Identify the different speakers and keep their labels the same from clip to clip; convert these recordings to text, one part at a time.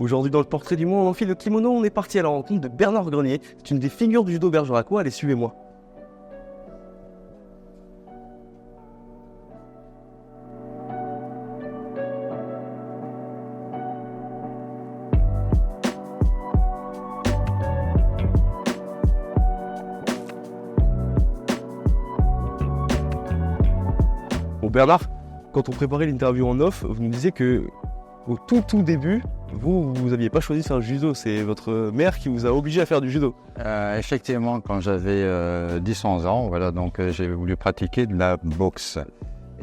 Speaker 1: Aujourd'hui, dans le portrait du mois, on enfile le kimono, on est parti à la rencontre de Bernard Grenier. C'est une des figures du judo bergeracois. Allez, suivez-moi. Bon, Bernard, quand on préparait l'interview en off, vous nous disiez que au tout début, vous n'aviez pas choisi de faire du judo. C'est votre mère qui vous a obligé à faire du judo.
Speaker 2: Effectivement, quand j'avais 10-11 ans, voilà, donc j'ai voulu pratiquer de la boxe.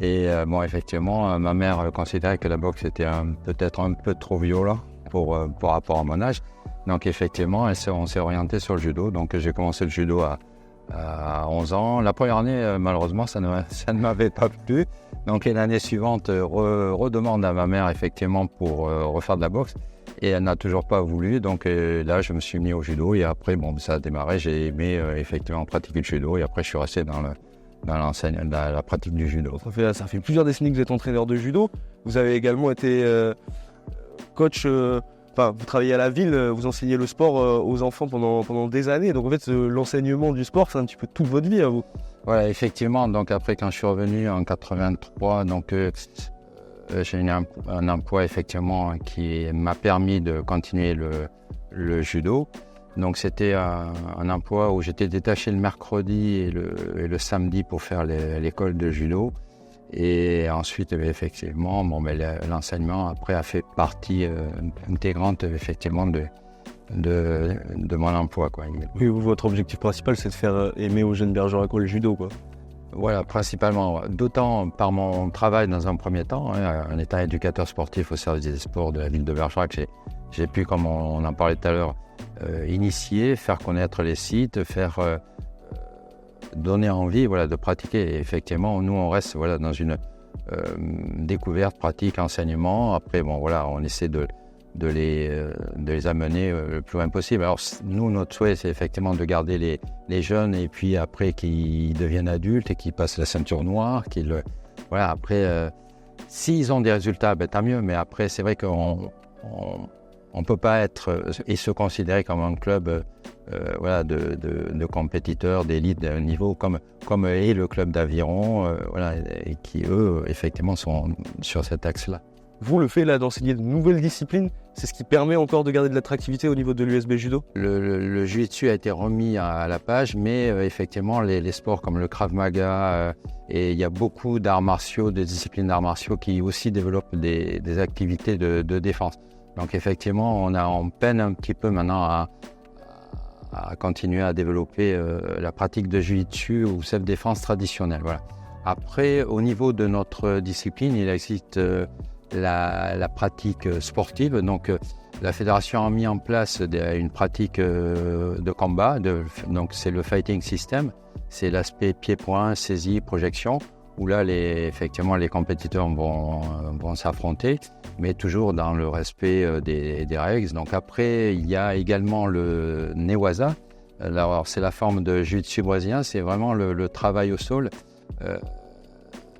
Speaker 2: Et bon, effectivement, ma mère considérait que la boxe était peut-être un peu trop violent pour rapport à mon âge. Donc effectivement, on s'est orienté sur le judo. Donc j'ai commencé le judo à 11 ans. La première année, malheureusement, ça ne m'avait pas plu. Donc l'année suivante, redemande à ma mère effectivement pour refaire de la boxe. Et elle n'a toujours pas voulu. Donc là, je me suis mis au judo. Et après, bon, ça a démarré. J'ai aimé effectivement pratiquer le judo. Et après, je suis resté dans la pratique du judo.
Speaker 1: Ça fait plusieurs décennies que vous êtes entraîneur de judo. Vous avez également été coach. Vous travaillez à la ville, vous enseignez le sport aux enfants pendant des années. Donc en fait, l'enseignement du sport, c'est un petit peu toute votre vie à vous.
Speaker 2: Voilà, effectivement. Donc après, quand je suis revenu en 83, donc j'ai eu un emploi effectivement qui m'a permis de continuer le judo. Donc c'était un emploi où j'étais détaché le mercredi et le samedi pour faire l'école de judo. Et ensuite, effectivement, l'enseignement après a fait partie intégrante effectivement de mon emploi, quoi.
Speaker 1: Oui, votre objectif principal, c'est de faire aimer aux jeunes bergeracois le judo, quoi.
Speaker 2: Voilà, principalement. D'autant par mon travail dans un premier temps, en étant éducateur sportif au service des sports de la ville de Bergerac, j'ai pu, comme on en parlait tout à l'heure, initier, faire connaître les sites, donner envie, voilà, de pratiquer. Et effectivement, nous, on reste, voilà, dans une découverte, pratique, enseignement. Après, bon, voilà, on essaie de les amener le plus loin possible. Alors, nous, notre souhait, c'est effectivement de garder les jeunes et puis après qu'ils deviennent adultes et qu'ils passent la ceinture noire. Voilà, après, s'ils ont des résultats, tant mieux. Mais après, c'est vrai qu'on ne peut pas être et se considérer comme un club voilà, de compétiteurs, d'élite de niveau, comme est le club d'aviron, voilà, et qui, eux, effectivement, sont sur cet axe-là.
Speaker 1: Vous, le fait là d'enseigner de nouvelles disciplines, c'est ce qui permet encore de garder de l'attractivité au niveau de l'USB Judo?
Speaker 2: Le jiu-jitsu a été remis à la page, mais effectivement, les sports comme le Krav Maga, et il y a beaucoup d'arts martiaux, de disciplines d'arts martiaux qui aussi développent des activités de défense. Donc effectivement, on peine un petit peu maintenant à continuer à développer la pratique de jiu-jitsu ou self-défense traditionnelle. Voilà. Après, au niveau de notre discipline, il existe la pratique sportive. Donc, la fédération a mis en place une pratique de combat. Donc, c'est le fighting system. C'est l'aspect pied-point, saisie, projection, où là, effectivement, les compétiteurs vont s'affronter, mais toujours dans le respect des règles. Donc après, il y a également le Newaza. Alors, c'est la forme de jiu-jitsu brésilien, c'est vraiment le travail au sol.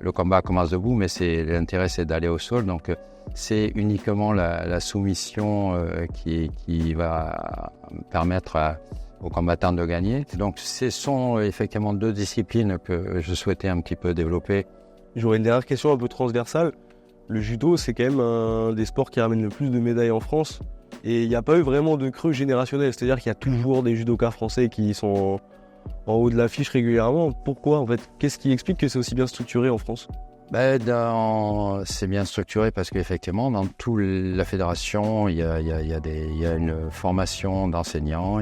Speaker 2: Le combat commence debout, mais l'intérêt, c'est d'aller au sol. Donc, c'est uniquement la soumission qui va permettre aux combattants de gagner. Donc, ce sont effectivement deux disciplines que je souhaitais un petit peu développer.
Speaker 1: J'aurais une dernière question un peu transversale. Le judo, c'est quand même un des sports qui ramène le plus de médailles en France. Et il n'y a pas eu vraiment de creux générationnel. C'est-à-dire qu'il y a toujours des judokas français qui sont en haut de l'affiche régulièrement. Pourquoi, en fait? Qu'est-ce qui explique que c'est aussi bien structuré en France?
Speaker 2: C'est bien structuré parce qu'effectivement, dans toute la fédération, il y a une formation d'enseignants,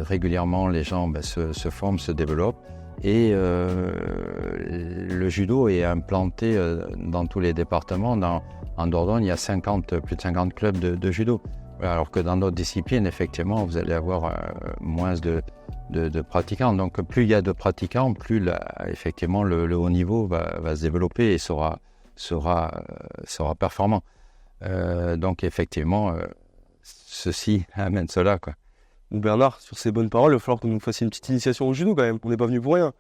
Speaker 2: régulièrement les gens se forment, se développent. Et le judo est implanté dans tous les départements. En Dordogne, il y a plus de 50 clubs de judo. Alors que dans d'autres disciplines, effectivement, vous allez avoir moins de pratiquants. Donc plus il y a de pratiquants, plus effectivement le haut niveau va se développer et sera performant. Donc effectivement, ceci amène cela, quoi.
Speaker 1: Bernard, sur ces bonnes paroles, il va falloir que nous fassions une petite initiation au judo quand même. On n'est pas venu pour rien.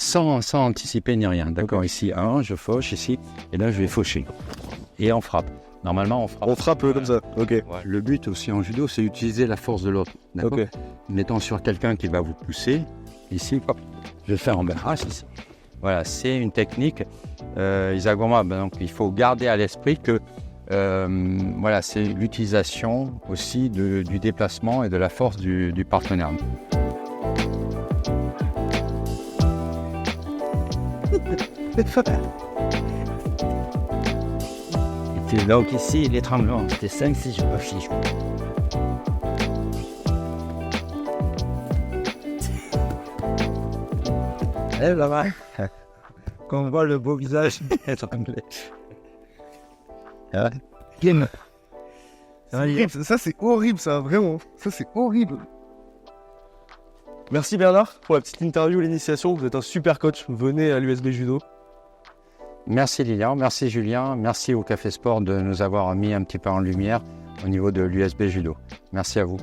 Speaker 2: sans anticiper ni rien. D'accord,
Speaker 1: Ok.
Speaker 2: ici, je fauche ici, et là, je vais faucher. Et on frappe. Normalement, on frappe.
Speaker 1: On frappe comme ça. Ok.
Speaker 2: Ouais. Le but aussi en judo, c'est d'utiliser la force de l'autre. D'accord.
Speaker 1: Ok.
Speaker 2: Mettons sur quelqu'un qui va vous pousser, ici, hop, je vais faire en barrage ici. Voilà, c'est une technique. Isagoma, donc il faut garder à l'esprit que voilà, c'est l'utilisation aussi du déplacement et de la force du partenaire.
Speaker 3: Et puis donc ici, l'étranglement, c'était 5-6 jours. 6 jours. Lève la main. Qu'on voit le beau visage étranglé. Kim.
Speaker 4: Ça, c'est horrible, ça, vraiment. Ça, c'est horrible.
Speaker 1: Merci Bernard pour la petite interview, l'initiation. Vous êtes un super coach. Venez à l'USB Judo.
Speaker 2: Merci Lilian, merci Julien, merci au Café Sport de nous avoir mis un petit peu en lumière au niveau de l'USB Judo. Merci à vous.